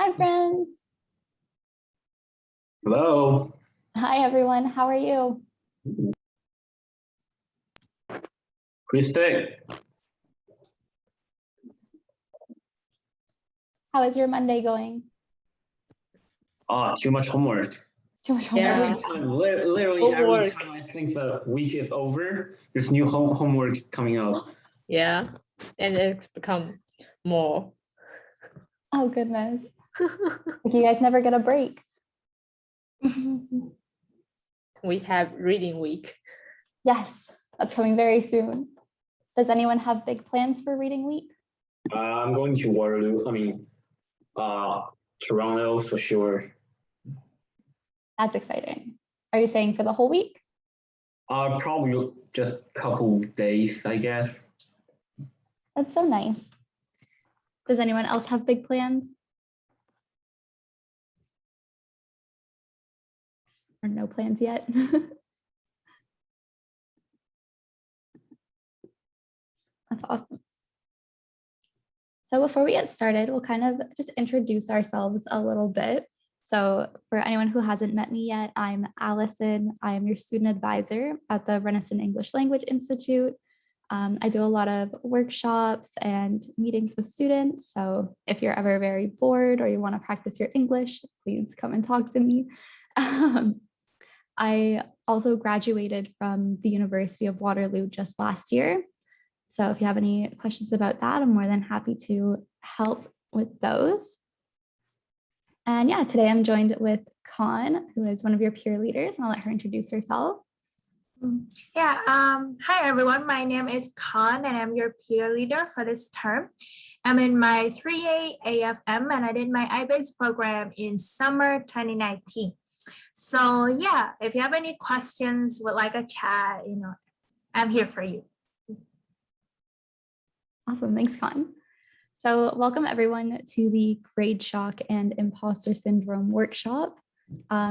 Hi, friends. Hello. Hi, everyone. How are you? Christy. How is your Monday going? Too much homework. Too much homework. Every time, literally every Homework. time I think the week is over, there's new homework coming out. Yeah, and it's become more. Oh, goodness. Like you guys never get a break. We have reading week. Yes, that's coming very soon. Does anyone have big plans for reading week? I'm going to Waterloo. Toronto for sure. That's exciting. Are you staying for the whole week? Probably just a couple days, I guess. That's so nice. Does anyone else have big plans? Or no plans yet? That's awesome. So before we get started, we'll kind of just introduce ourselves a little bit. So for anyone who hasn't met me yet, I'm Allison. I am your student advisor at the Renison English Language Institute. I do a lot of workshops and meetings with students. So if you're ever very bored or you want to practice your English, please come and talk to me. I also graduated from the University of Waterloo just last year. So if you have any questions about that, I'm more than happy to help with those. And yeah, today I'm joined with Khanh, who is one of your peer leaders, and I'll let her introduce herself. Yeah, hi everyone, my name is Khanh and I'm your peer leader for this term. I'm in my 3A AFM and I did my IBAS program in summer 2019. So yeah, if you have any questions, would like a chat, I'm here for you. Awesome, thanks, Khanh. So welcome everyone to the Grade Shock and Imposter Syndrome workshop.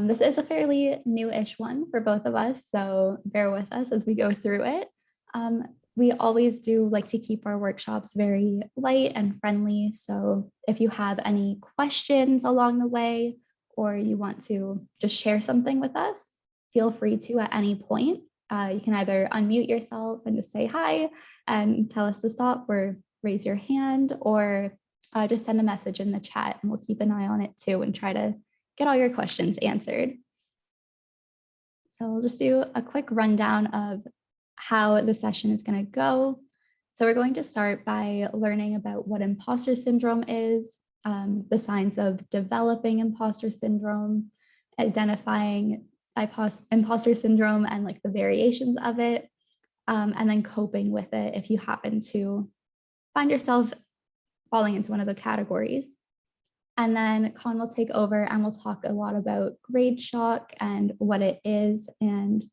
This is a fairly new-ish one for both of us, so bear with us as we go through it. We always do like to keep our workshops very light and friendly, so if you have any questions along the way or you want to just share something with us, feel free to at any point. You can either unmute yourself and just say hi and tell us to stop, or raise your hand, or just send a message in the chat and we'll keep an eye on it too and try to get all your questions answered. So we'll just do a quick rundown of how the session is going to go. So we're going to start by learning about what imposter syndrome is, the signs of developing imposter syndrome, identifying imposter syndrome and like the variations of it, and then coping with it if you happen to find yourself falling into one of the categories. And then Khanh will take over and we'll talk a lot about grade shock and what it is and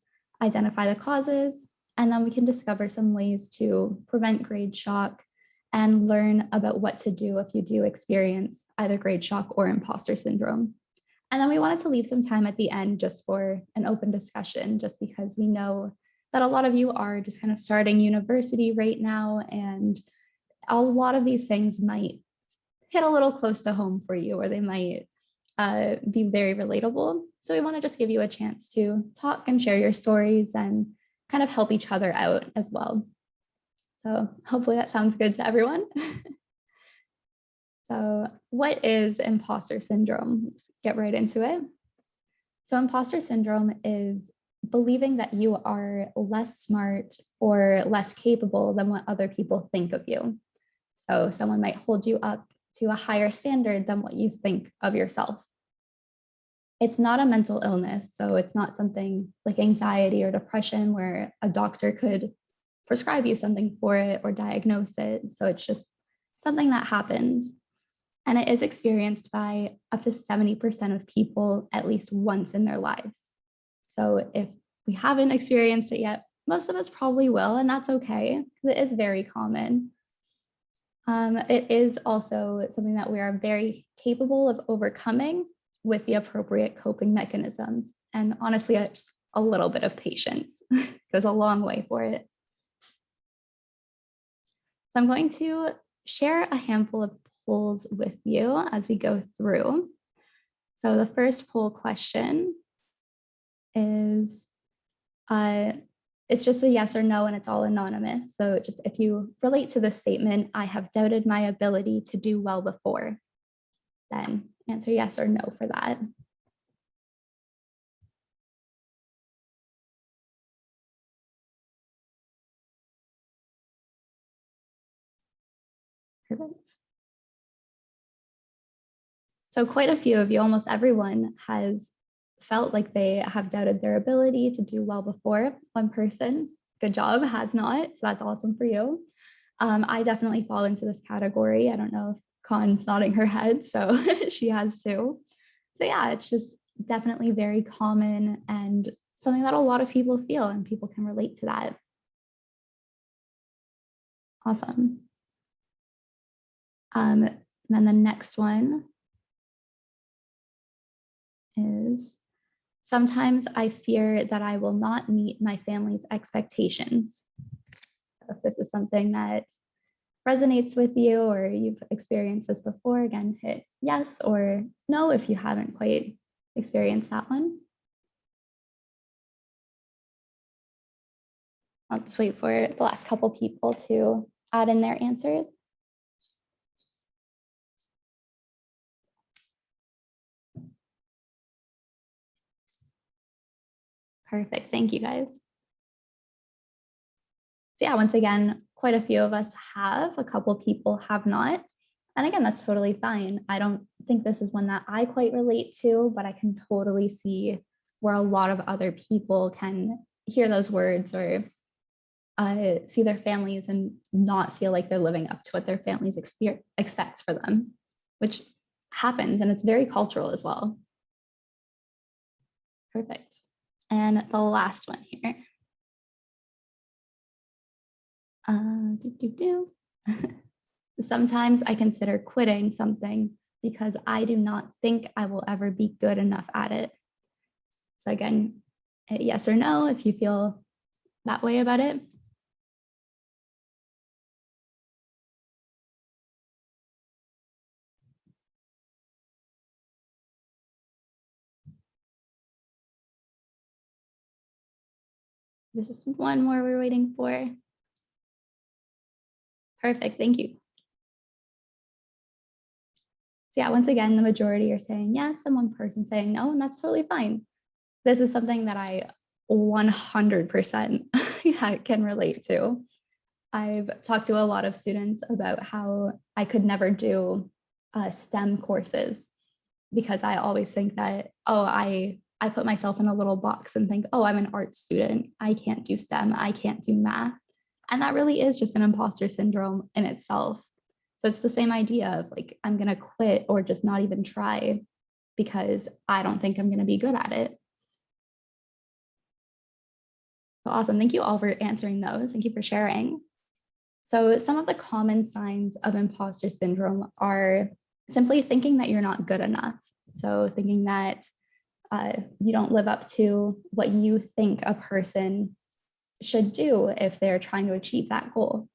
identify the causes. And then we can discover some ways to prevent grade shock and learn about what to do if you do experience either grade shock or imposter syndrome. And then we wanted to leave some time at the end just for an open discussion, just because we know that a lot of you are just kind of starting university right now, and a lot of these things might hit a little close to home for you, or they might be very relatable. So we want to just give you a chance to talk and share your stories and kind of help each other out as well. So hopefully that sounds good to everyone. So what is imposter syndrome? Let's get right into it. So imposter syndrome is believing that you are less smart or less capable than what other people think of you. So someone might hold you up to a higher standard than what you think of yourself. It's not a mental illness, so it's not something like anxiety or depression where a doctor could prescribe you something for it or diagnose it. So it's just something that happens. And it is experienced by up to 70% of people at least once in their lives. So if we haven't experienced it yet, most of us probably will, and that's okay. It is very common. It is also something that we are very capable of overcoming with the appropriate coping mechanisms. And honestly, just a little bit of patience goes a long way for it. So I'm going to share a handful of polls with you as we go through. So the first poll question is, it's just a yes or no, and it's all anonymous. So just if you relate to this statement, I have doubted my ability to do well before, then answer yes or no for that. Perfect. So quite a few of you, almost everyone, has felt like they have doubted their ability to do well before. One person, good job, has not. So that's awesome for you. I definitely fall into this category. I don't know if Khan's nodding her head, so she has too. So yeah, it's just definitely very common and something that a lot of people feel, and people can relate to that. Awesome. Then the next one is, sometimes I fear that I will not meet my family's expectations. If this is something that resonates with you or you've experienced this before, again, hit yes or no if you haven't quite experienced that one. I'll just wait for the last couple people to add in their answers. Perfect, thank you guys. So yeah, once again, quite a few of us have, a couple people have not. And again, that's totally fine. I don't think this is one that I quite relate to, but I can totally see where a lot of other people can hear those words or see their families and not feel like they're living up to what their families expect for them, which happens, and it's very cultural as well. Perfect. And the last one here. Sometimes I consider quitting something because I do not think I will ever be good enough at it. So again, yes or no if you feel that way about it. There's just one more we're waiting for. Perfect, thank you. So yeah, once again, the majority are saying yes and one person saying no, and that's totally fine. This is something that I 100% can relate to. I've talked to a lot of students about how I could never do STEM courses because I always think that, oh, I put myself in a little box and think, oh, I'm an art student. I can't do STEM. I can't do math. And that really is just an imposter syndrome in itself. So it's the same idea of like, I'm going to quit or just not even try because I don't think I'm going to be good at it. So awesome. Thank you all for answering those. Thank you for sharing. So some of the common signs of imposter syndrome are simply thinking that you're not good enough. So thinking that you don't live up to what you think a person should do if they're trying to achieve that goal.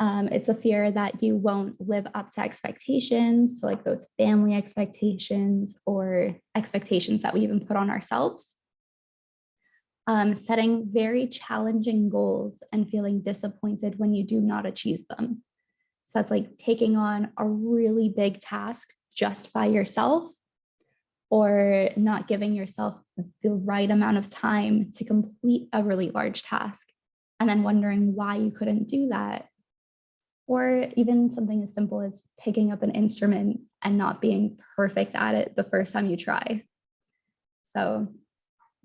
It's a fear that you won't live up to expectations, so like those family expectations or expectations that we even put on ourselves. Setting very challenging goals and feeling disappointed when you do not achieve them. So that's like taking on a really big task just by yourself, or not giving yourself the right amount of time to complete a really large task, and then wondering why you couldn't do that. Or even something as simple as picking up an instrument and not being perfect at it the first time you try. So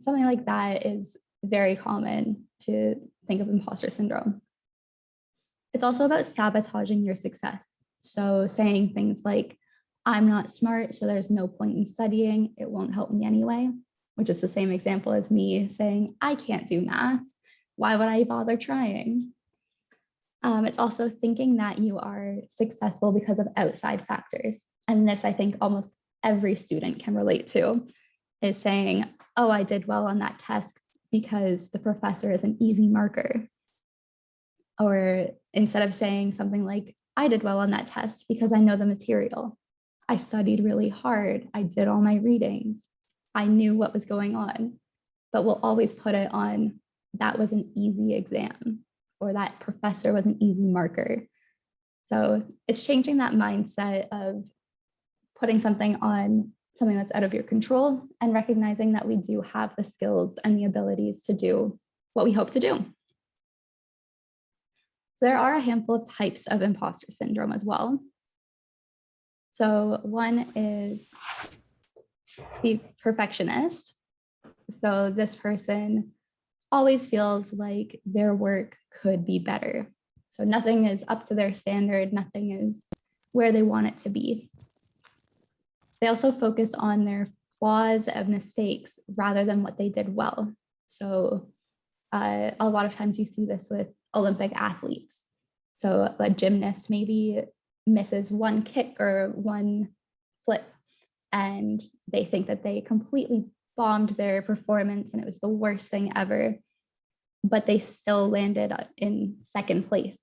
something like that is very common to think of imposter syndrome. It's also about sabotaging your success. So saying things like, I'm not smart, so there's no point in studying. It won't help me anyway, which is the same example as me saying, I can't do math. Why would I bother trying? It's also thinking that you are successful because of outside factors. And this, I think, almost every student can relate to, is saying, oh, I did well on that test because the professor is an easy marker. Or instead of saying something like, I did well on that test because I know the material. I studied really hard. I did all my readings. I knew what was going on. But we'll always put it on, that was an easy exam, or that professor was an easy marker. So it's changing that mindset of putting something on something that's out of your control and recognizing that we do have the skills and the abilities to do what we hope to do. So there are a handful of types of imposter syndrome as well. So one is the perfectionist. So this person always feels like their work could be better. So nothing is up to their standard, nothing is where they want it to be. They also focus on their flaws and mistakes rather than what they did well. So a lot of times you see this with Olympic athletes. So a gymnast maybe misses one kick or one flip, and they think that they completely bombed their performance and it was the worst thing ever, but they still landed in second place.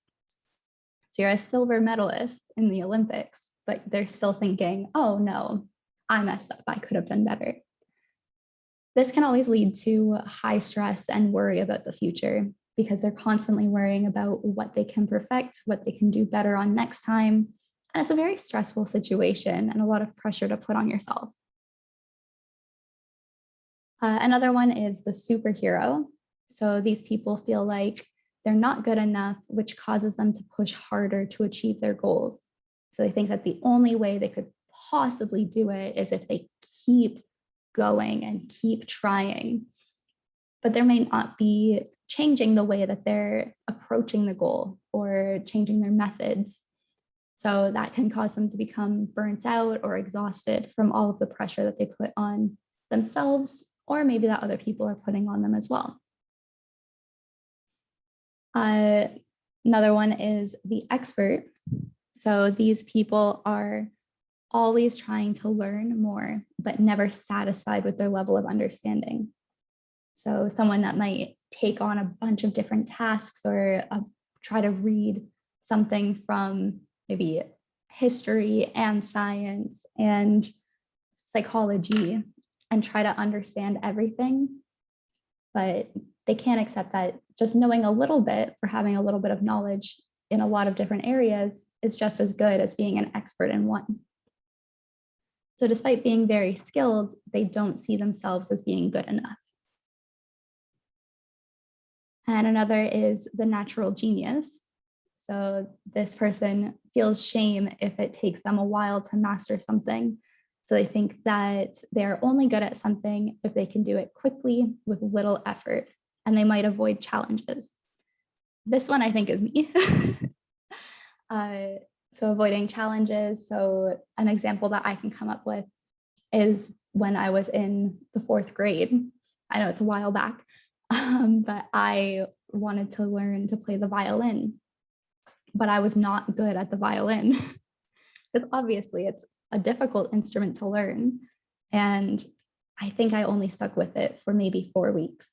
So you're a silver medalist in the Olympics, but they're still thinking, oh no, I messed up, I could have done better. This can always lead to high stress and worry about the future because they're constantly worrying about what they can perfect, what they can do better on next time. And it's a very stressful situation and a lot of pressure to put on yourself. Another one is the superhero. So these people feel like they're not good enough, which causes them to push harder to achieve their goals. So they think that the only way they could possibly do it is if they keep going and keep trying. But there may not be changing the way that they're approaching the goal or changing their methods. So that can cause them to become burnt out or exhausted from all of the pressure that they put on themselves, or maybe that other people are putting on them as well. Another one is the expert. So these people are always trying to learn more, but never satisfied with their level of understanding. So someone that might take on a bunch of different tasks or try to read something from maybe history and science and psychology and try to understand everything, but they can't accept that just knowing a little bit or having a little bit of knowledge in a lot of different areas is just as good as being an expert in one. So despite being very skilled, they don't see themselves as being good enough. And another is the natural genius. So this person feels shame if it takes them a while to master something. So they think that they're only good at something if they can do it quickly with little effort, and they might avoid challenges. This one I think is me. So avoiding challenges. So an example that I can come up with is when I was in the 4th grade. I know it's a while back, but I wanted to learn to play the violin, but I was not good at the violin because obviously it's a difficult instrument to learn. And I think I only stuck with it for maybe 4 weeks.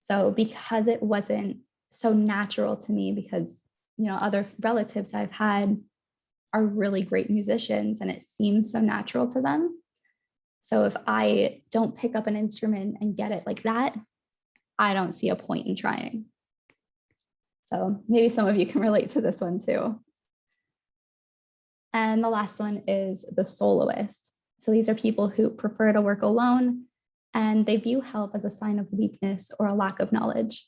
So because it wasn't so natural to me, because other relatives I've had are really great musicians and it seems so natural to them. So if I don't pick up an instrument and get it like that, I don't see a point in trying. So maybe some of you can relate to this one too. And the last one is the soloist. So these are people who prefer to work alone and they view help as a sign of weakness or a lack of knowledge.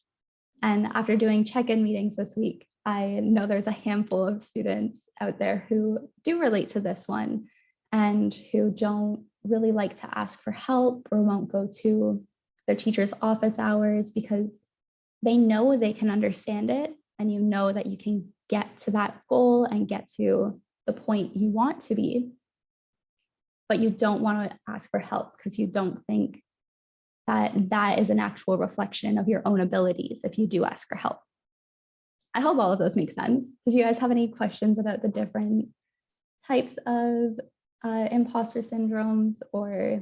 And after doing check-in meetings this week, I know there's a handful of students out there who do relate to this one and who don't really like to ask for help or won't go to their teacher's office hours because they know they can understand it and you know that you can get to that goal and get to the point you want to be, but you don't want to ask for help because you don't think that that is an actual reflection of your own abilities if you do ask for help. I hope all of those make sense. Did you guys have any questions about the different types of imposter syndromes, or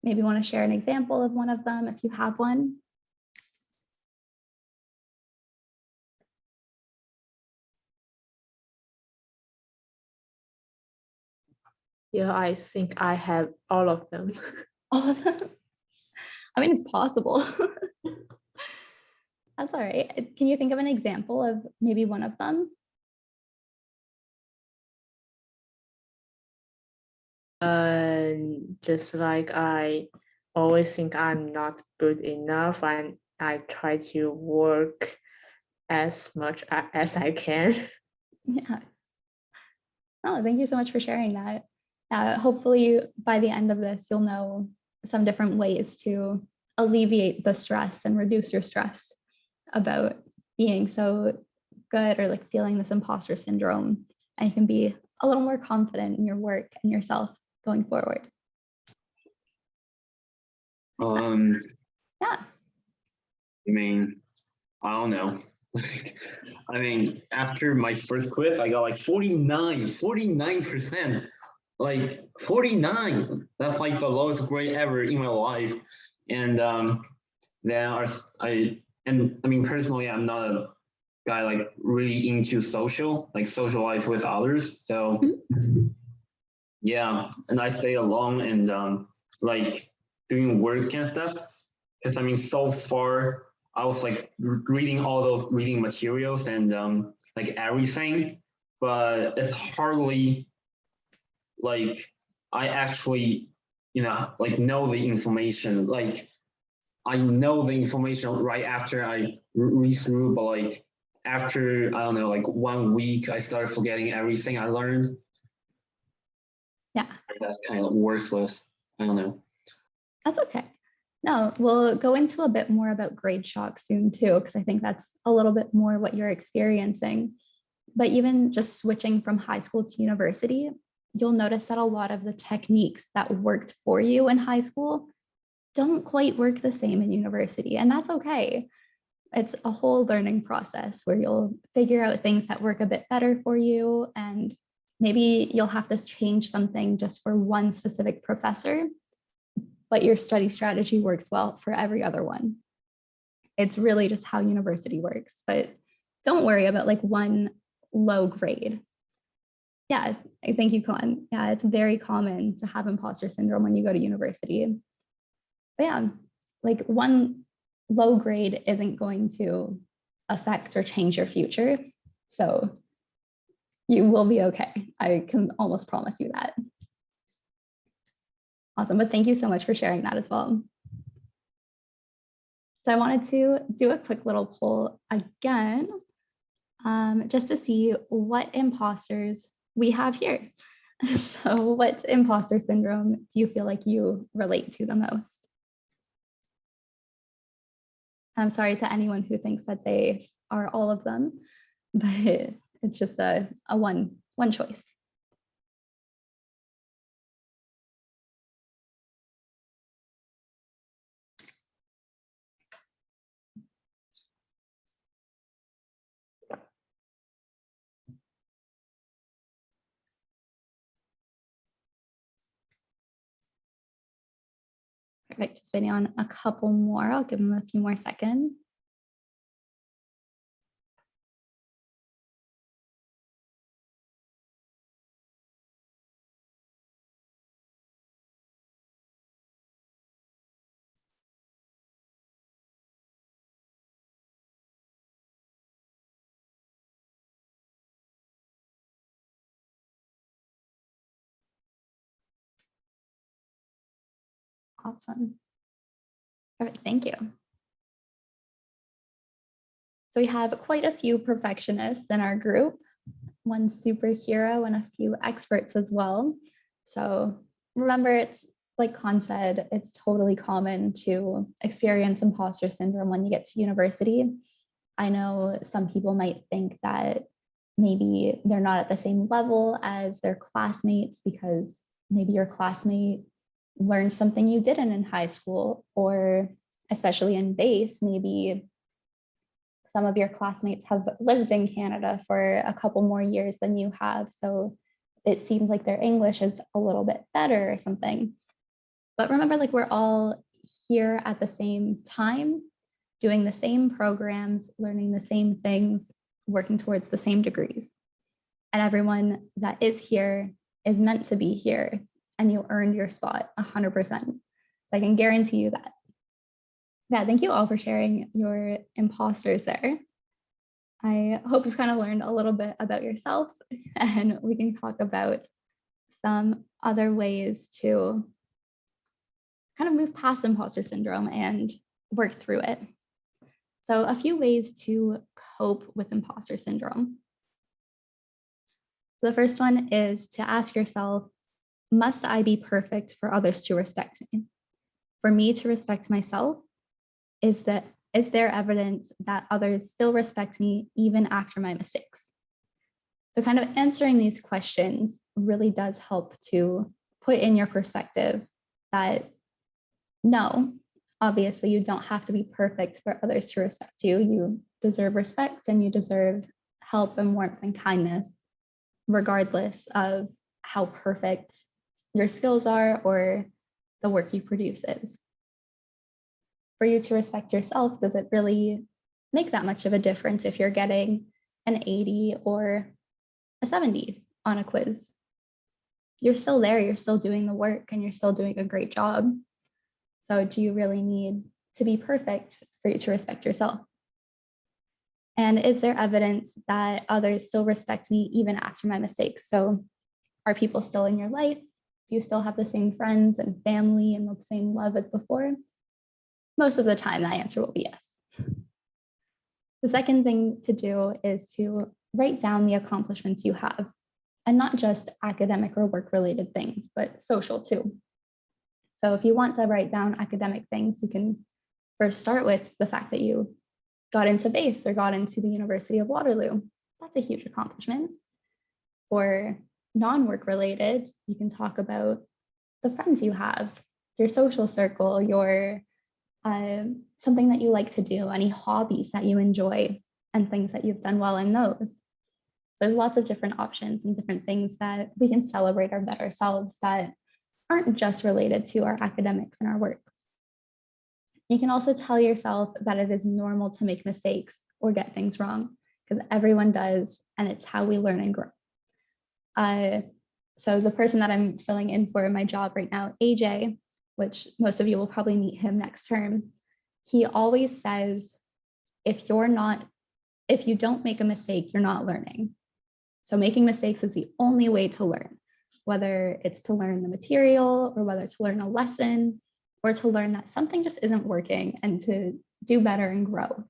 maybe want to share an example of one of them if you have one? Yeah, I think I have all of them. All of them? I mean, it's possible. That's all right. Can you think of an example of maybe one of them? Just like I always think I'm not good enough, and I try to work as much as I can. Yeah. Oh, thank you so much for sharing that. Hopefully by the end of this, you'll know some different ways to alleviate the stress and reduce your stress about being so good or like feeling this imposter syndrome. And you can be a little more confident in your work and yourself going forward. Yeah. I mean, I don't know. I mean, after my first quiz, I got like 49%. Like 49. That's like the lowest grade ever in my life. And then I mean personally, I'm not a guy like really into socialize with others. So yeah, and I stay alone and like doing work and stuff. Because I mean, so far I was like reading all those reading materials and like everything, but it's hardly like I actually like know the information. Like I know the information right after I read through, but like after I don't know, like 1 week, I started forgetting everything I learned. Yeah. That's kind of worthless. I don't know. That's okay. No, we'll go into a bit more about grade shock soon too, because I think that's a little bit more what you're experiencing. But even just switching from high school to university, you'll notice that a lot of the techniques that worked for you in high school don't quite work the same in university, and that's okay. It's a whole learning process where you'll figure out things that work a bit better for you, and maybe you'll have to change something just for one specific professor, but your study strategy works well for every other one. It's really just how university works, but don't worry about like one low grade. Yeah, I thank you, Khanh. Yeah, it's very common to have imposter syndrome when you go to university. But yeah, like one low grade isn't going to affect or change your future. So you will be okay. I can almost promise you that. Awesome, but thank you so much for sharing that as well. So I wanted to do a quick little poll again, just to see what imposters we have here. So what imposter syndrome do you feel like you relate to the most? I'm sorry to anyone who thinks that they are all of them, but it's just a one choice. Perfect, just waiting on a couple more. I'll give them a few more seconds. Awesome. Perfect, thank you. So we have quite a few perfectionists in our group, one superhero and a few experts as well. So remember, it's like Khanh said, it's totally common to experience imposter syndrome when you get to university. I know some people might think that maybe they're not at the same level as their classmates because maybe your classmate learned something you didn't in high school, or especially in base, maybe some of your classmates have lived in Canada for a couple more years than you have. So it seems like their English is a little bit better or something. But remember, like we're all here at the same time, doing the same programs, learning the same things, working towards the same degrees. And everyone that is here is meant to be here and you earned your spot 100%. So I can guarantee you that. Yeah, thank you all for sharing your imposters there. I hope you've kind of learned a little bit about yourself, and we can talk about some other ways to kind of move past imposter syndrome and work through it. So a few ways to cope with imposter syndrome. So the first one is to ask yourself, must I be perfect for others to respect me? For me to respect myself, is there evidence that others still respect me even after my mistakes? So kind of answering these questions really does help to put in your perspective that no, obviously you don't have to be perfect for others to respect you. You deserve respect and you deserve help and warmth and kindness, regardless of how perfect your skills are or the work you produce is. For you to respect yourself, does it really make that much of a difference if you're getting an 80 or a 70 on a quiz? You're still there, you're still doing the work, and you're still doing a great job. So do you really need to be perfect for you to respect yourself? And is there evidence that others still respect me even after my mistakes? So are people still in your life? Do you still have the same friends and family and the same love as before? Most of the time, that answer will be yes. The second thing to do is to write down the accomplishments you have, and not just academic or work-related things, but social too. So if you want to write down academic things, you can first start with the fact that you got into BASE or got into the University of Waterloo. That's a huge accomplishment. Or non-work related, you can talk about the friends you have, your social circle, your something that you like to do, any hobbies that you enjoy, and things that you've done well in those. There's lots of different options and different things that we can celebrate our better selves that aren't just related to our academics and our work. You can also tell yourself that it is normal to make mistakes or get things wrong, because everyone does, and it's how we learn and grow. So the person that I'm filling in for my job right now, AJ, which most of you will probably meet him next term, he always says, if you don't make a mistake, you're not learning. So making mistakes is the only way to learn, whether it's to learn the material or whether to learn a lesson or to learn that something just isn't working and to do better and grow.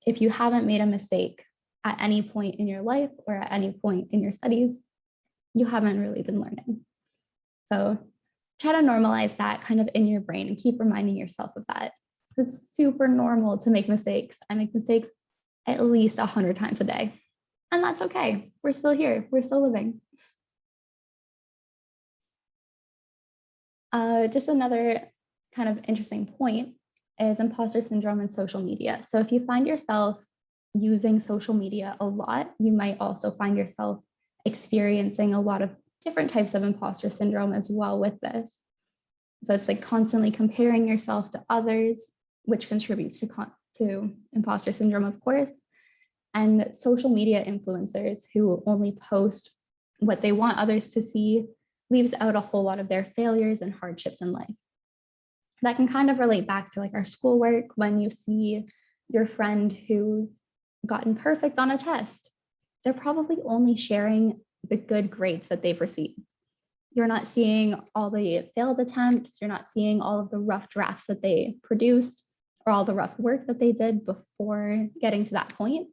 If you haven't made a mistake at any point in your life or at any point in your studies, you haven't really been learning. So try to normalize that kind of in your brain and keep reminding yourself of that. It's super normal to make mistakes. I make mistakes at least 100 times a day, and that's okay. We're still here, we're still living. Just another kind of interesting point is imposter syndrome and social media. So if you find yourself using social media a lot, you might also find yourself experiencing a lot of different types of imposter syndrome as well with this. So it's like constantly comparing yourself to others, which contributes to imposter syndrome, of course, and social media influencers who only post what they want others to see leaves out a whole lot of their failures and hardships in life. That can kind of relate back to like our schoolwork when you see your friend who's gotten perfect on a test. They're probably only sharing the good grades that they've received. You're not seeing all the failed attempts. You're not seeing all of the rough drafts that they produced or all the rough work that they did before getting to that point.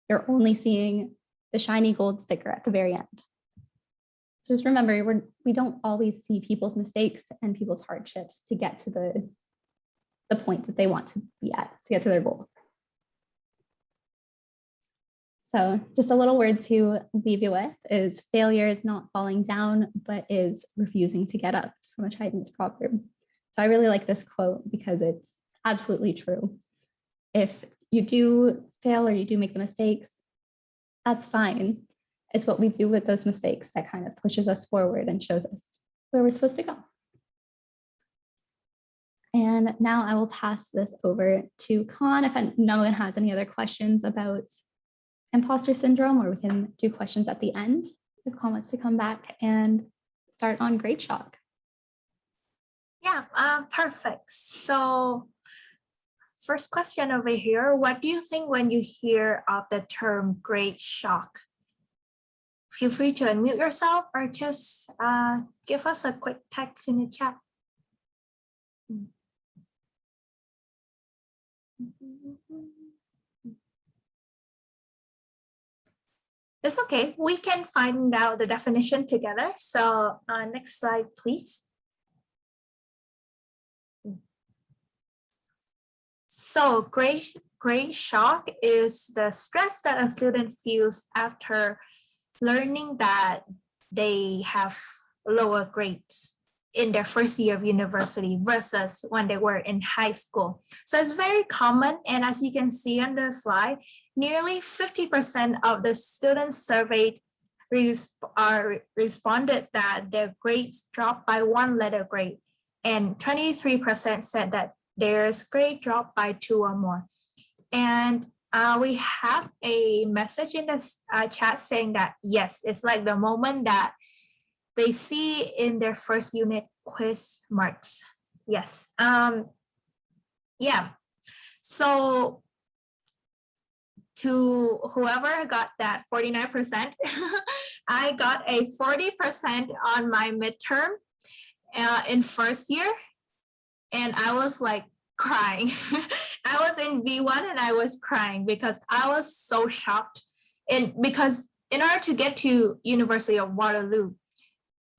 You're only seeing the shiny gold sticker at the very end. So just remember, we don't always see people's mistakes and people's hardships to get to the point that they want to be at, to get to their goal. So just a little word to leave you with is failure is not falling down, but is refusing to get up, from a Chinese proverb. So I really like this quote because it's absolutely true. If you do fail or you do make the mistakes, that's fine. It's what we do with those mistakes that kind of pushes us forward and shows us where we're supposed to go. And now I will pass this over to Khanh if no one has any other questions about imposter syndrome, or we can do questions at the end. if Khanh wants to come back and start on grade shock. Yeah, perfect. So first question over here, what do you think when you hear of the term grade shock? Feel free to unmute yourself or just give us a quick text in the chat. It's okay, we can find out the definition together. So next slide, please. So grade shock is the stress that a student feels after learning that they have lower grades in their first year of university versus when they were in high school. So it's very common, and as you can see on the slide, nearly 50% of the students surveyed responded that their grades dropped by 1 letter grade, and 23% said that their grade dropped by 2 or more. And we have a message in the chat saying that, yes, it's like the moment that they see in their first unit quiz marks. Yes. Yeah. So to whoever got that 49%, I got a 40% on my midterm in first year. And I was like crying. I was in B1 and I was crying because I was so shocked. And because in order to get to University of Waterloo,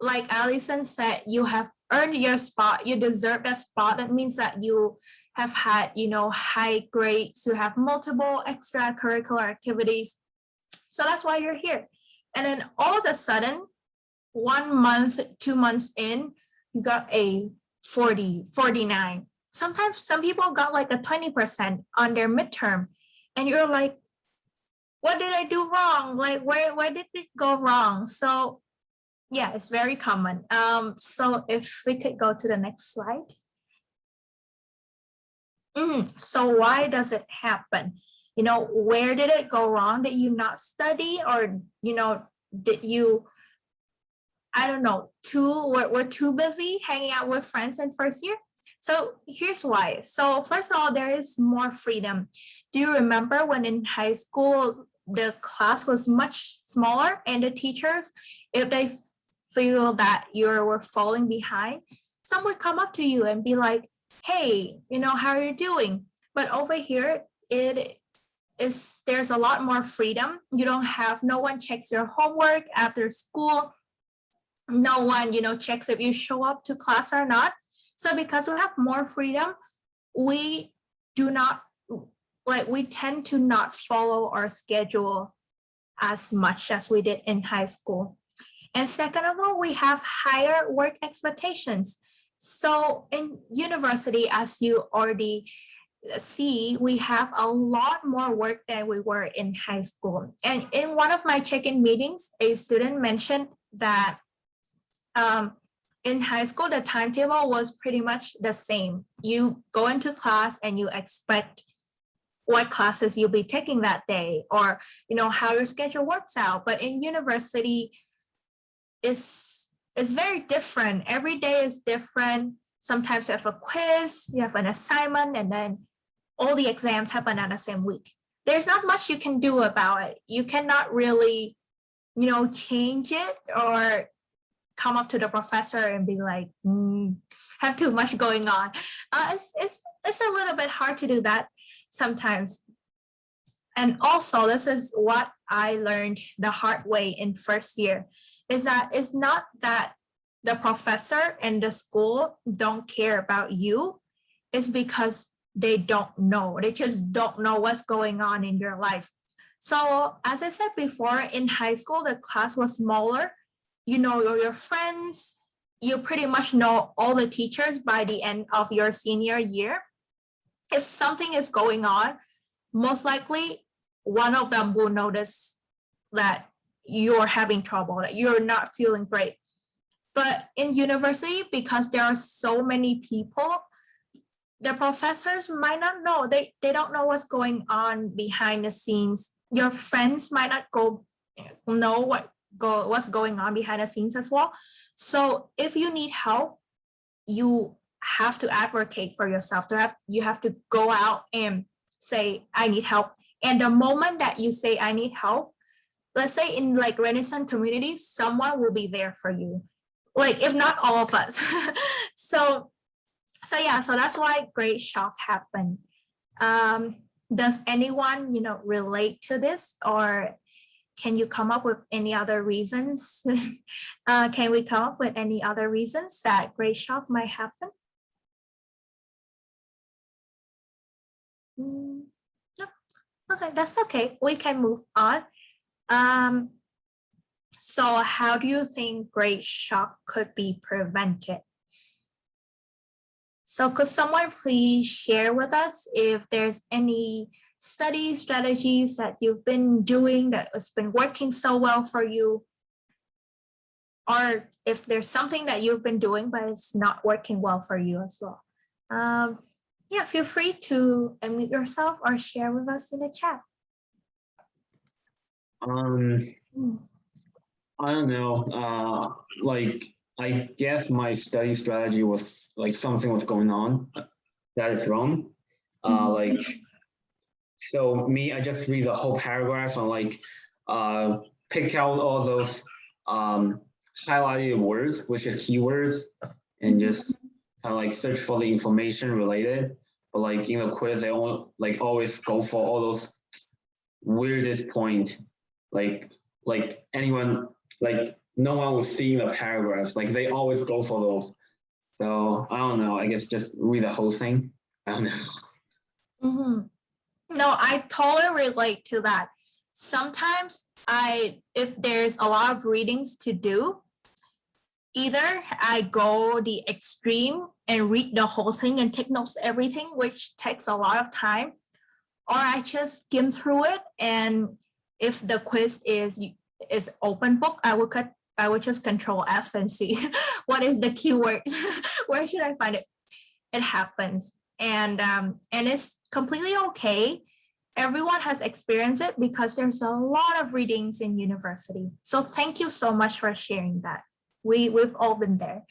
like Allison said, you have earned your spot, you deserve that spot. That means that you have had, high grades, you have multiple extracurricular activities. So that's why you're here. And then all of a sudden, 1 month, 2 months in, you got a 40, 49. Sometimes some people got like a 20% on their midterm. And you're like, what did I do wrong? Like, where did it go wrong? So yeah, it's very common. So if we could go to the next slide. So why does it happen? Where did it go wrong? Did you not study, or, did you, I don't know, we're too busy hanging out with friends in first year? So here's why. So first of all, there is more freedom. Do you remember when in high school, the class was much smaller and the teachers, if they feel that you were falling behind, some would come up to you and be like, hey, how are you doing? But over here, there's a lot more freedom. No one checks your homework after school. No one, checks if you show up to class or not. So because we have more freedom, we tend to not follow our schedule as much as we did in high school. And second of all, we have higher work expectations. So in university, as you already see, we have a lot more work than we were in high school. And in one of my check-in meetings, a student mentioned that in high school, the timetable was pretty much the same. You go into class and you expect what classes you'll be taking that day, or how your schedule works out. But in university, it's very different. Every day is different. Sometimes you have a quiz, you have an assignment, and then all the exams happen on the same week. There's not much you can do about it. You cannot really, change it or come up to the professor and be like, have too much going on. It's a little bit hard to do that sometimes. And also, this is what I learned the hard way in first year, is that it's not that the professor and the school don't care about you. It's because they don't know. They just don't know what's going on in your life. So as I said before, in high school, the class was smaller. You know your friends. You pretty much know all the teachers by the end of your senior year. If something is going on, most likely one of them will notice that you're having trouble, that you're not feeling great. But in university, because there are so many people, the professors might not know. They don't know what's going on behind the scenes. Your friends might not know what's going on behind the scenes as well. So if you need help, you have to advocate for yourself. You have to go out and say, I need help. And the moment that you say, I need help, let's say in like Renaissance communities, someone will be there for you. Like if not all of us. So yeah, so that's why Great Shock happened. Does anyone, relate to this, or can you come up with any other reasons? Can we come up with any other reasons that Great Shock might happen? No. Okay, that's okay. We can move on. So how do you think Great Shock could be prevented? So could someone please share with us if there's any study strategies that you've been doing that has been working so well for you? Or if there's something that you've been doing but it's not working well for you as well. Yeah, feel free to unmute yourself or share with us in the chat. I don't know. Like, I guess my study strategy was like something was going on that is wrong. Like, so me, I just read the whole paragraph and like pick out all those highlighted words, which is keywords, and just kind of like search for the information related. But like in the quiz, they always go for all those weirdest point, like anyone, like no one will see in the paragraphs. Like they always go for those. So I don't know. I guess just read the whole thing. I don't know. No, I totally relate to that. Sometimes if there's a lot of readings to do, either I go the extreme and read the whole thing and take notes, everything, which takes a lot of time, or I just skim through it. And if the quiz is open book, I would just Control F and see what is the keyword. Where should I find it? It happens, and it's completely okay. Everyone has experienced it because there's a lot of readings in university. So thank you so much for sharing that. We've all been there.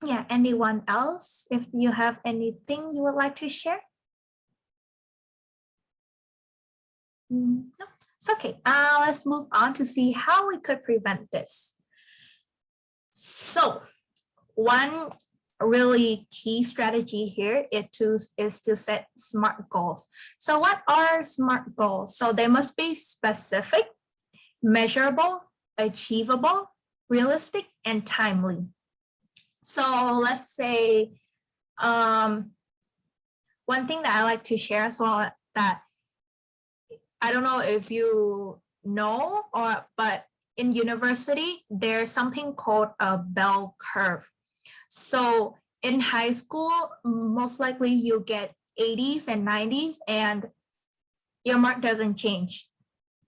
Yeah, anyone else? If you have anything you would like to share? No, it's okay. Let's move on to see how we could prevent this. So one really key strategy here is to set SMART goals. So what are SMART goals? So they must be specific, measurable, achievable, realistic, and timely. So let's say one thing that I like to share as well, that I don't know if you know, but in university, there's something called a bell curve. So in high school, most likely you get 80s and 90s and your mark doesn't change.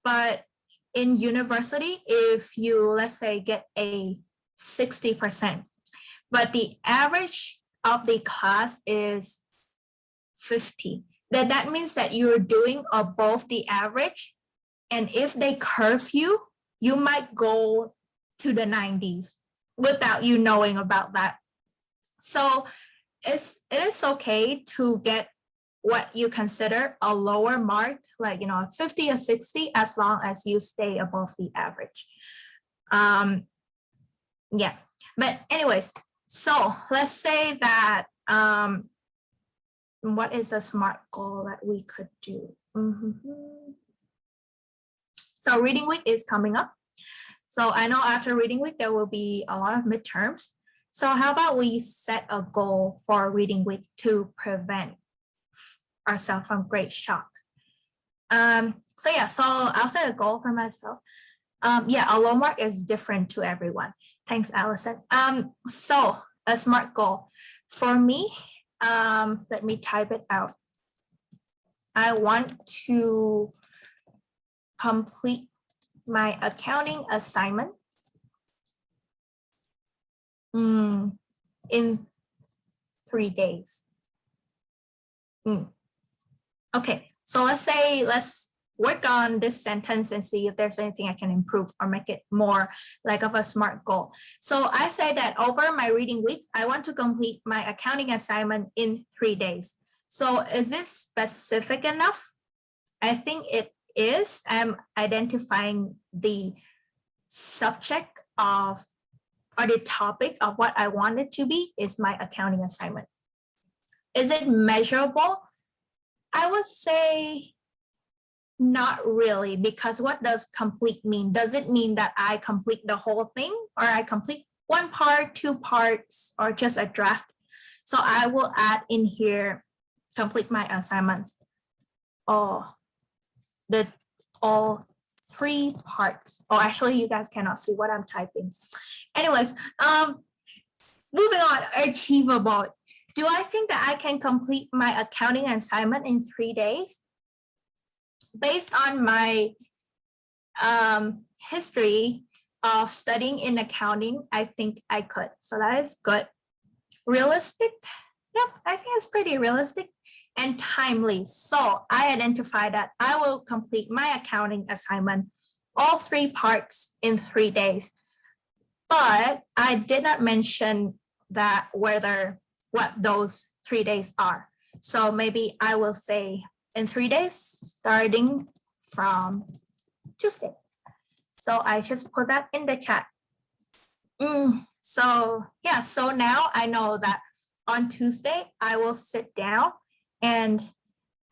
But in university, if you, let's say, get a 60%, but the average of the class is 50, then that means that you're doing above the average. And if they curve you, you might go to the 90s without you knowing about that. So it is okay to get what you consider a lower mark, like 50 or 60, as long as you stay above the average. Yeah, but anyways, so let's say that what is a SMART goal that we could do? So reading week is coming up. So I know after reading week, there will be a lot of midterms. So how about we set a goal for reading week to prevent ourselves from Great Shock? So I'll set a goal for myself. A low mark is different to everyone. Thanks, Allison. So a SMART goal for me, let me type it out. I want to complete my accounting assignment in 3 days. Okay, so let's work on this sentence and see if there's anything I can improve or make it more like of a SMART goal. So I say that over my reading weeks, I want to complete my accounting assignment in 3 days. So is this specific enough? I think it is. I'm identifying the subject of, or the topic of what I want it to be is my accounting assignment. Is it measurable? I would say not really, because what does complete mean? Does it mean that I complete the whole thing, or I complete one part, 2 parts, or just a draft? So I will add in here, complete my assignment. All 3 parts. Oh, actually, you guys cannot see what I'm typing. Anyways, moving on, achievable. Do I think that I can complete my accounting assignment in 3 days? Based on my history of studying in accounting, I think I could. So that is good. Realistic? Yep, I think it's pretty realistic and timely. So I identify that I will complete my accounting assignment, all 3 parts in 3 days. But I did not mention that what those 3 days are. So maybe I will say in 3 days, starting from Tuesday. So I just put that in the chat. So yeah, so now I know that on Tuesday, I will sit down and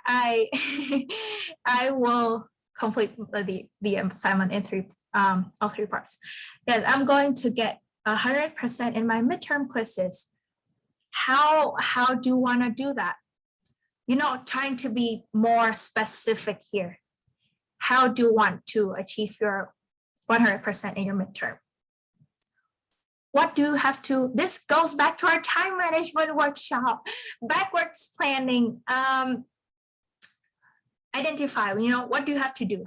I will complete the assignment in all 3 parts. Yes, I'm going to get 100% in my midterm quizzes. How do you want to do that? Trying to be more specific here. How do you want to achieve your 100% in your midterm? What do you have to, this goes back to our time management workshop, backwards planning, identify, what do you have to do?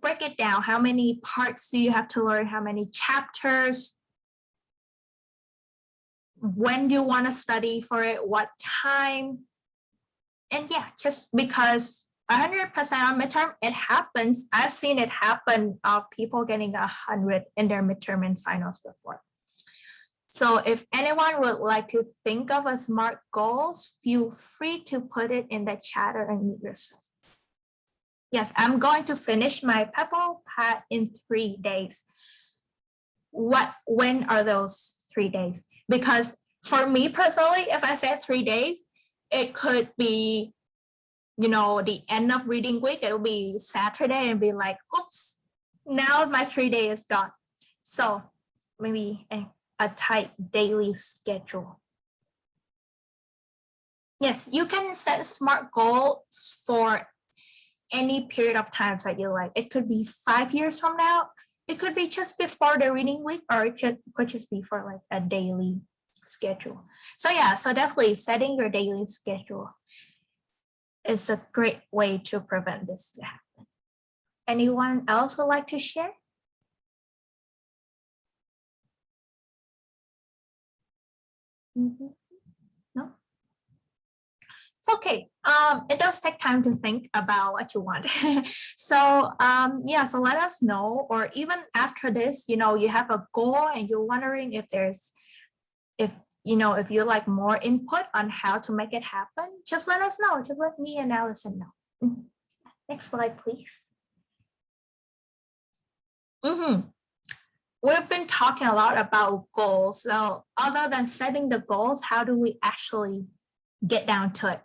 Break it down. How many parts do you have to learn? How many chapters? When do you want to study for it? What time? And yeah, just because 100% on midterm, it happens. I've seen it happen of people getting 100 in their midterm and finals before. So if anyone would like to think of a SMART goals, feel free to put it in the chat or unmute yourself. Yes, I'm going to finish my Pebble Pad in 3 days. When are those 3 days? Because for me personally, if I said 3 days, it could be, the end of reading week. It will be Saturday and be like, oops, now my 3 days is gone. So maybe a tight daily schedule. Yes, you can set SMART goals for any period of times that you like. It could be 5 years from now. It could be just before the reading week, or it could just be for like a daily schedule. So yeah, so definitely setting your daily schedule is a great way to prevent this to happen. Anyone else would like to share? No? It's okay. It does take time to think about what you want. So yeah, so let us know, or even after this, you have a goal and you're wondering if you like more input on how to make it happen, just let us know. Just let me and Allison know. Next slide, please. We've been talking a lot about goals. So other than setting the goals, how do we actually get down to it?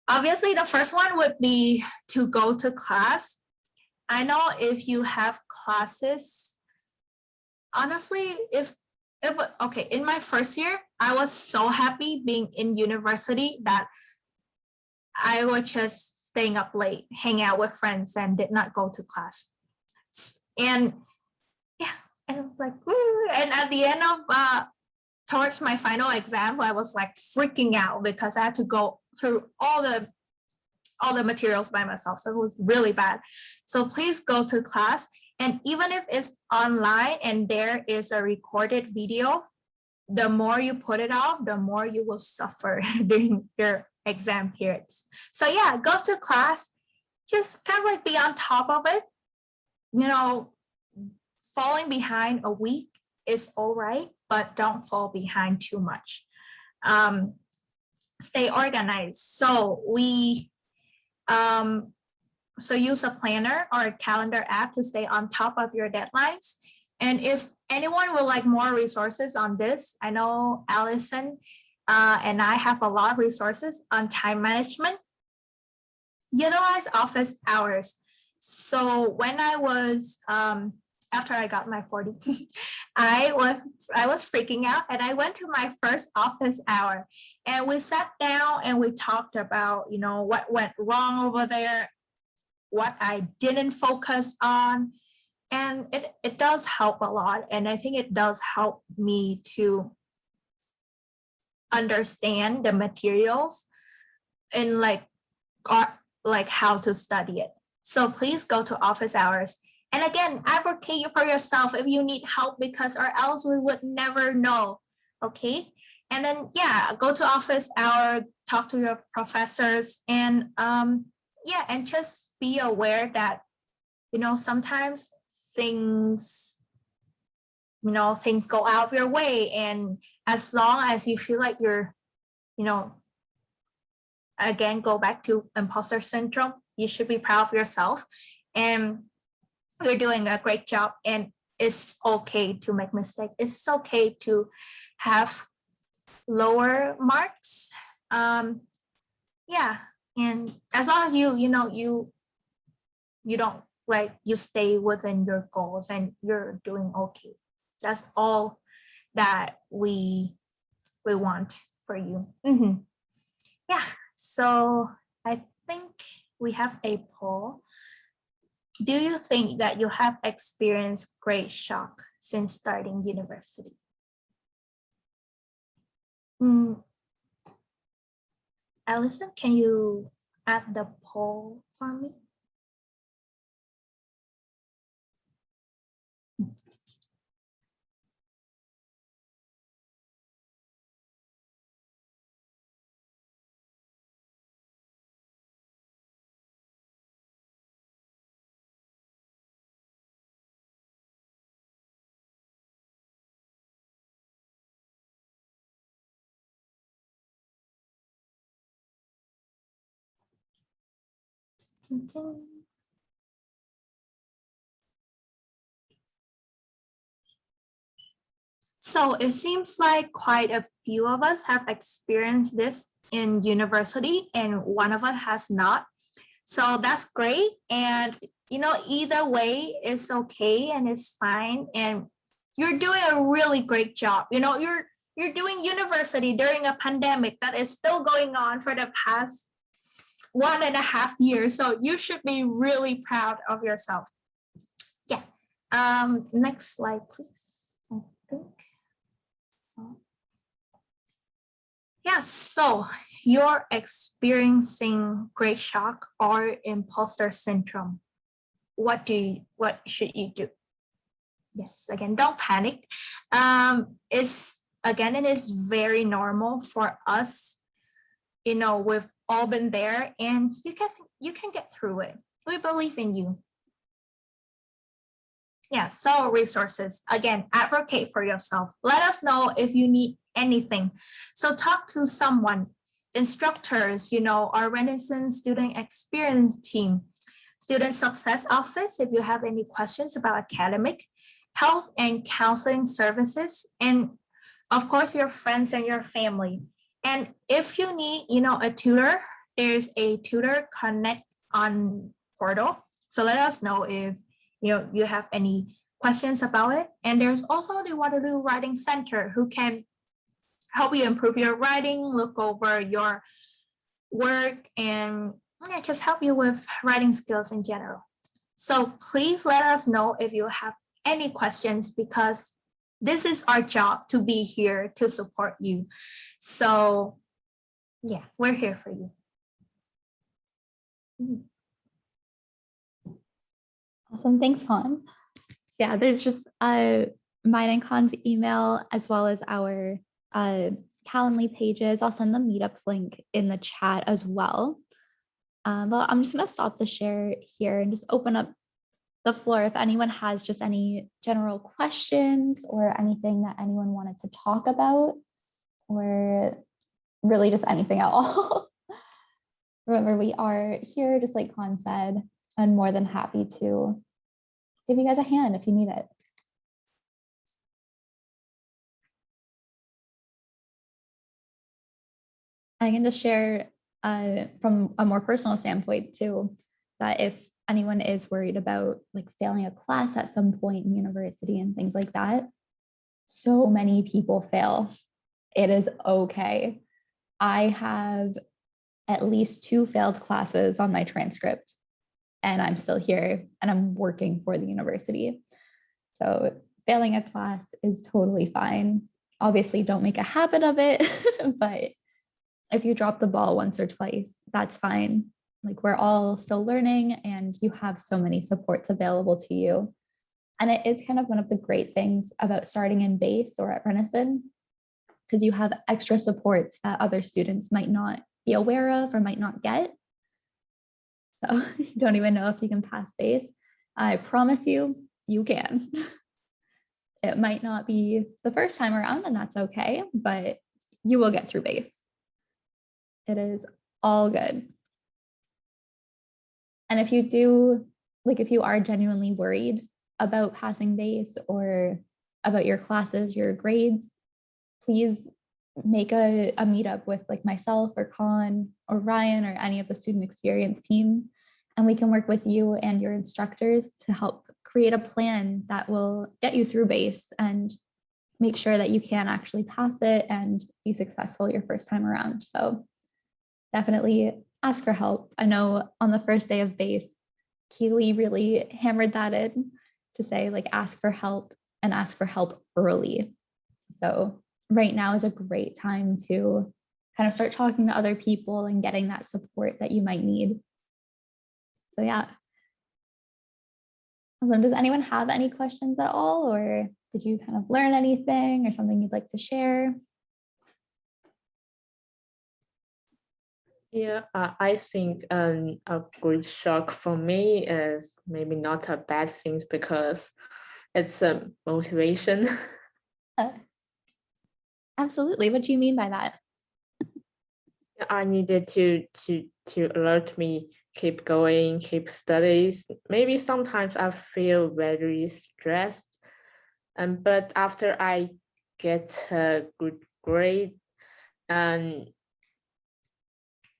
Obviously, the first one would be to go to class. I know if you have classes, honestly, okay, in my first year, I was so happy being in university that I was just staying up late, hanging out with friends, and did not go to class. And yeah, and I'm like, woo. And at the end of towards my final exam, I was like freaking out because I had to go through all the materials by myself. So it was really bad. So please go to class. And even if it's online and there is a recorded video, the more you put it off, the more you will suffer during your exam periods. So yeah, go to class. just kind of like be on top of it. Falling behind a week is all right, but don't fall behind too much. Stay organized. So use a planner or a calendar app to stay on top of your deadlines. And if anyone would like more resources on this, I know Allison and I have a lot of resources on time management. Utilize office hours. So when I was, after I got my 40, I was freaking out, and I went to my first office hour, and we sat down and we talked about, what went wrong over there, what I didn't focus on. And it does help a lot. And I think it does help me to understand the materials and like how to study it. So please go to office hours. And again, advocate for yourself if you need help, because or else we would never know. Okay. And then, go to office hour, talk to your professors, and and just be aware that, sometimes things go out of your way. And as long as you feel like you're, again, go back to imposter syndrome, you should be proud of yourself. And you're doing a great job. And it's okay to make mistakes. It's okay to have lower marks. And as long as you don't you stay within your goals and you're doing okay. That's all that we want for you. So I think we have a poll. Do you think that you have experienced grade shock since starting university? Allison, can you add the poll for me? So it seems like quite a few of us have experienced this in university, and one of us has not. So that's great. And, either way is okay and it's fine. And you're doing a really great job. You're doing university during a pandemic that is still going on for the past 1.5 years. So you should be really proud of yourself. Next slide, please. I think. So you're experiencing grade shock or imposter syndrome. What should you do? Yes, again, don't panic. It is very normal for us. We've all been there, and you can get through it. We believe in you. So resources. Again, advocate for yourself. Let us know if you need anything. So talk to someone, instructors, our Renaissance Student Experience team, Student Success Office if you have any questions about academic, health and counseling services, and of course, your friends and your family. And if you need, a tutor, there's a Tutor Connect on portal. So let us know if you have any questions about it. And there's also the Waterloo Writing Center who can help you improve your writing, look over your work, and just help you with writing skills in general. So please let us know if you have any questions, because this is our job to be here to support you. So we're here for you. Awesome. Thanks, Khanh. There's just mine and Khan's email, as well as our Calendly pages. I'll send the meetups link in the chat as well. Well, I'm just going to stop the share here and just open up the floor if anyone has just any general questions or anything that anyone wanted to talk about, or really just anything at all. Remember, we are here, just like Khanh said, and more than happy to give you guys a hand if you need it. I can just share from a more personal standpoint too, that if anyone is worried about like failing a class at some point in university and things like that, so many people fail. It is okay. I have at least 2 failed classes on my transcript, and I'm still here and I'm working for the university. So failing a class is totally fine. Obviously, don't make a habit of it, but if you drop the ball once or twice, that's fine. Like, we're all still learning and you have so many supports available to you. And it is kind of one of the great things about starting in base or at Renison, because you have extra supports that other students might not be aware of or might not get. So you don't even know if you can pass base. I promise you, you can. It might not be the first time around, and that's okay, but you will get through base. It is all good. And if you do, like if you are genuinely worried about passing base or about your classes, your grades, please make a meetup with like myself or Khanh or Ryan or any of the student experience team, and we can work with you and your instructors to help create a plan that will get you through base and make sure that you can actually pass it and be successful your first time around. So definitely ask for help. I know on the first day of base, Keely really hammered that in to say like ask for help and ask for help early. So right now is a great time to kind of start talking to other people and getting that support that you might need. So yeah. Does anyone have any questions at all, or did you kind of learn anything or something you'd like to share? Yeah, I think a great shock for me is maybe not a bad thing because it's a motivation. Absolutely. What do you mean by that? I needed to alert me, keep going, keep studies. Maybe sometimes I feel very stressed, but after I get a good grade, and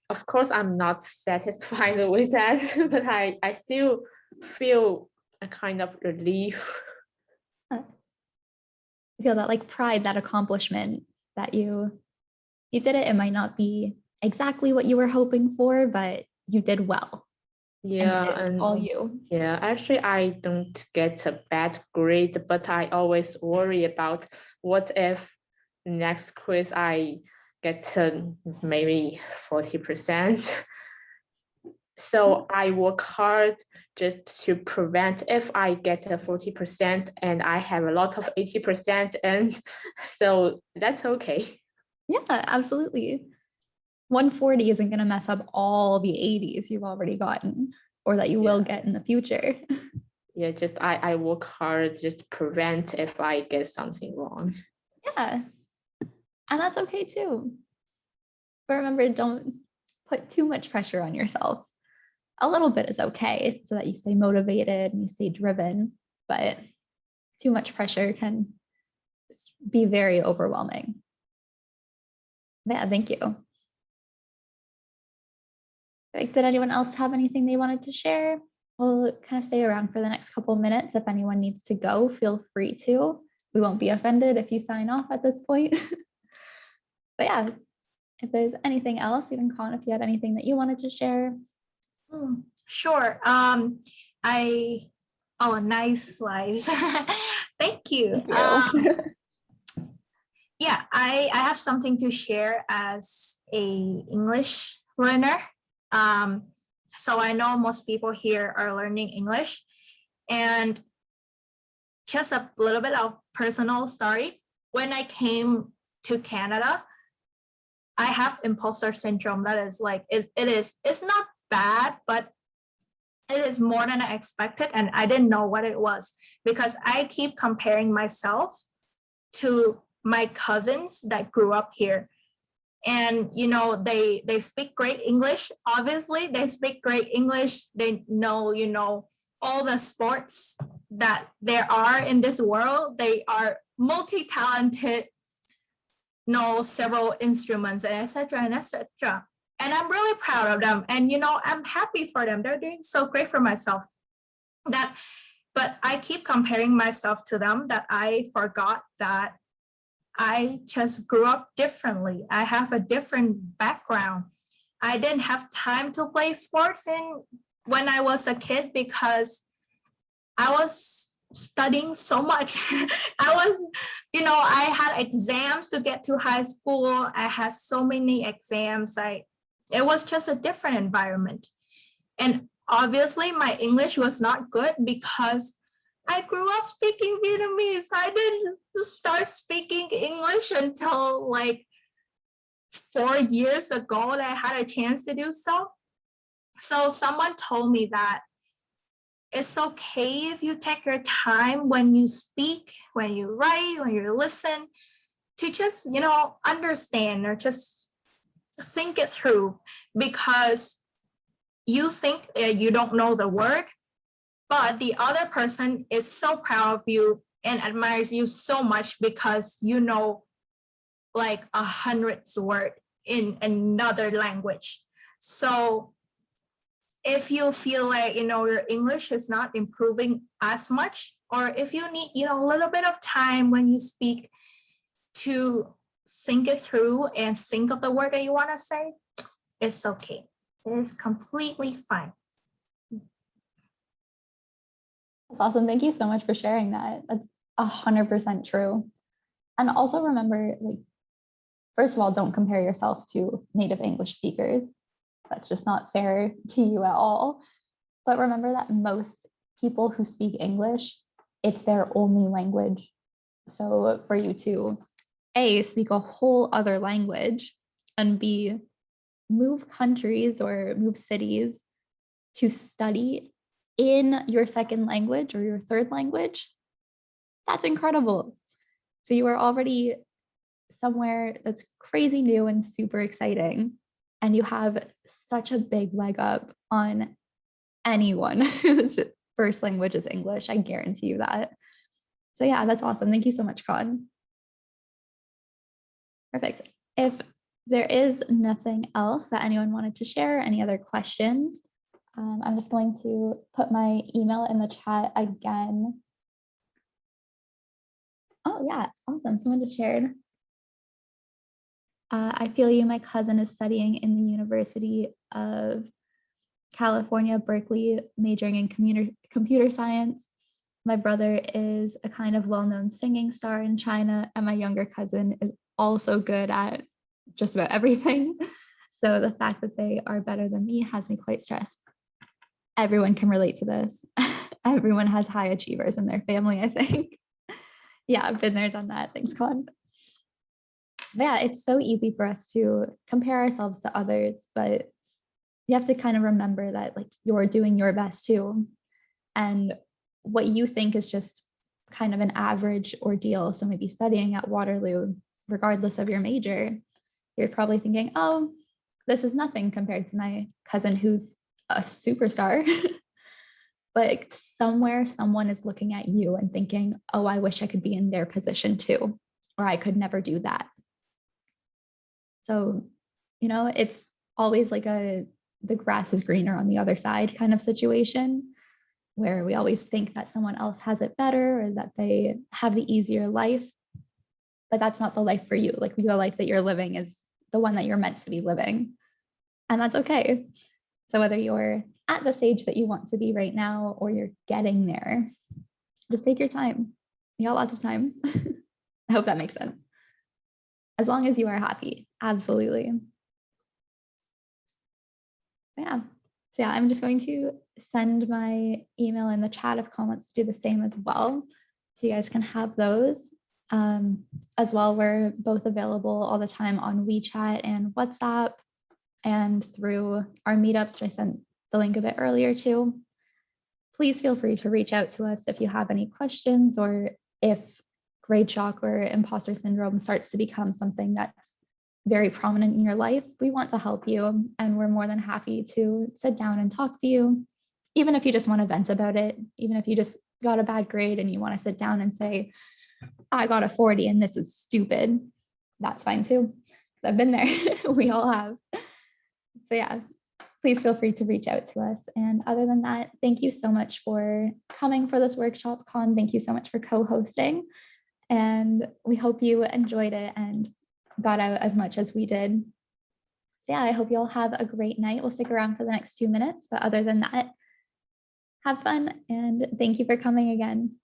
of course I'm not satisfied with that, but I still feel a kind of relief. I feel that like pride, that accomplishment that you did it. It might not be exactly what you were hoping for, but you did well. Yeah, and it was all you. Yeah, actually I don't get a bad grade, but I always worry about what if next quiz I get maybe 40%. So I work hard just to prevent if I get a 40% and I have a lot of 80%, and so that's okay. Yeah, absolutely. 140 isn't going to mess up all the 80s you've already gotten or that you will get in the future. Yeah, just I work hard just to prevent if I get something wrong. Yeah, and that's okay too. But remember, don't put too much pressure on yourself. A little bit is okay so that you stay motivated and you stay driven, but too much pressure can be very overwhelming. Yeah, thank you. Like, did anyone else have anything they wanted to share? We'll kind of stay around for the next couple of minutes. If anyone needs to go, feel free to. We won't be offended if you sign off at this point. But yeah, if there's anything else, even Khanh, if you had anything that you wanted to share. Sure. Nice slides. Thank you. Yeah, I have something to share as a English learner. So I know most people here are learning English, and just a little bit of personal story. When I came to Canada, I have imposter syndrome. That is like, it's not bad, but it is more than I expected, and I didn't know what it was because I keep comparing myself to my cousins that grew up here. And they speak great English. Obviously, they speak great English. They know all the sports that there are in this world. They are multi-talented, know several instruments, etc. and etc. And I'm really proud of them. And I'm happy for them. They're doing so great for myself. But I keep comparing myself to them that I forgot that I just grew up differently. I have a different background. I didn't have time to play sports when I was a kid because I was studying so much. I had exams to get to high school. I had so many exams. It was just a different environment. And obviously my English was not good because I grew up speaking Vietnamese. I didn't start speaking English until like 4 years ago that I had a chance to do so. So someone told me that it's okay if you take your time when you speak, when you write, when you listen, to just, understand or just think it through, because you think you don't know the word, but the other person is so proud of you and admires you so much because you know like 100 words in another language. So if you feel like, your English is not improving as much, or if you need, a little bit of time when you speak to think it through and think of the word that you want to say, it's okay. It is completely fine. That's awesome. Thank you so much for sharing that. That's 100% true. And also remember, like, first of all, don't compare yourself to native English speakers. That's just not fair to you at all. But remember that most people who speak English, it's their only language. So for you to A, speak a whole other language, and B, move countries or move cities to study in your second language or your third language, that's incredible. So you are already somewhere that's crazy new and super exciting, and you have such a big leg up on anyone whose first language is English. I guarantee you that. So yeah, that's awesome. Thank you so much, Khanh. Perfect. If there is nothing else that anyone wanted to share, any other questions, I'm just going to put my email in the chat again. Oh yeah, awesome. Someone just shared. I feel you. My cousin is studying in the University of California, Berkeley, majoring in computer science. My brother is a kind of well-known singing star in China, and my younger cousin is also good at just about everything. So the fact that they are better than me has me quite stressed. Everyone can relate to this. Everyone has high achievers in their family, I think. Yeah, I've been there, done that. Thanks, Khanh. Yeah, it's so easy for us to compare ourselves to others, but you have to kind of remember that like you're doing your best too. And what you think is just kind of an average ordeal, so maybe studying at Waterloo, regardless of your major, you're probably thinking, oh, this is nothing compared to my cousin who's a superstar. But somewhere someone is looking at you and thinking, oh, I wish I could be in their position too, or I could never do that. So, it's always like the grass is greener on the other side kind of situation, where we always think that someone else has it better or that they have the easier life, but that's not the life for you. Like the life that you're living is the one that you're meant to be living, and that's okay. So whether you're at the stage that you want to be right now or you're getting there, just take your time. You got lots of time. I hope that makes sense. As long as you are happy, absolutely. Yeah. So yeah, I'm just going to send my email in the chat if Khanh wants to do the same as well. So you guys can have those. As well, we're both available all the time on WeChat and WhatsApp. and through our meetups, which I sent the link a bit earlier too. Please feel free to reach out to us if you have any questions, or if grade shock or imposter syndrome starts to become something that's very prominent in your life. We want to help you, and we're more than happy to sit down and talk to you. Even if you just want to vent about it, even if you just got a bad grade and you want to sit down and say, I got a 40 and this is stupid, that's fine too. I've been there. We all have. So yeah, please feel free to reach out to us. And other than that, thank you so much for coming for this workshop, Khanh. Thank you so much for co-hosting. And we hope you enjoyed it and got out as much as we did. Yeah, I hope you all have a great night. We'll stick around for the next 2 minutes, but other than that, have fun and thank you for coming again.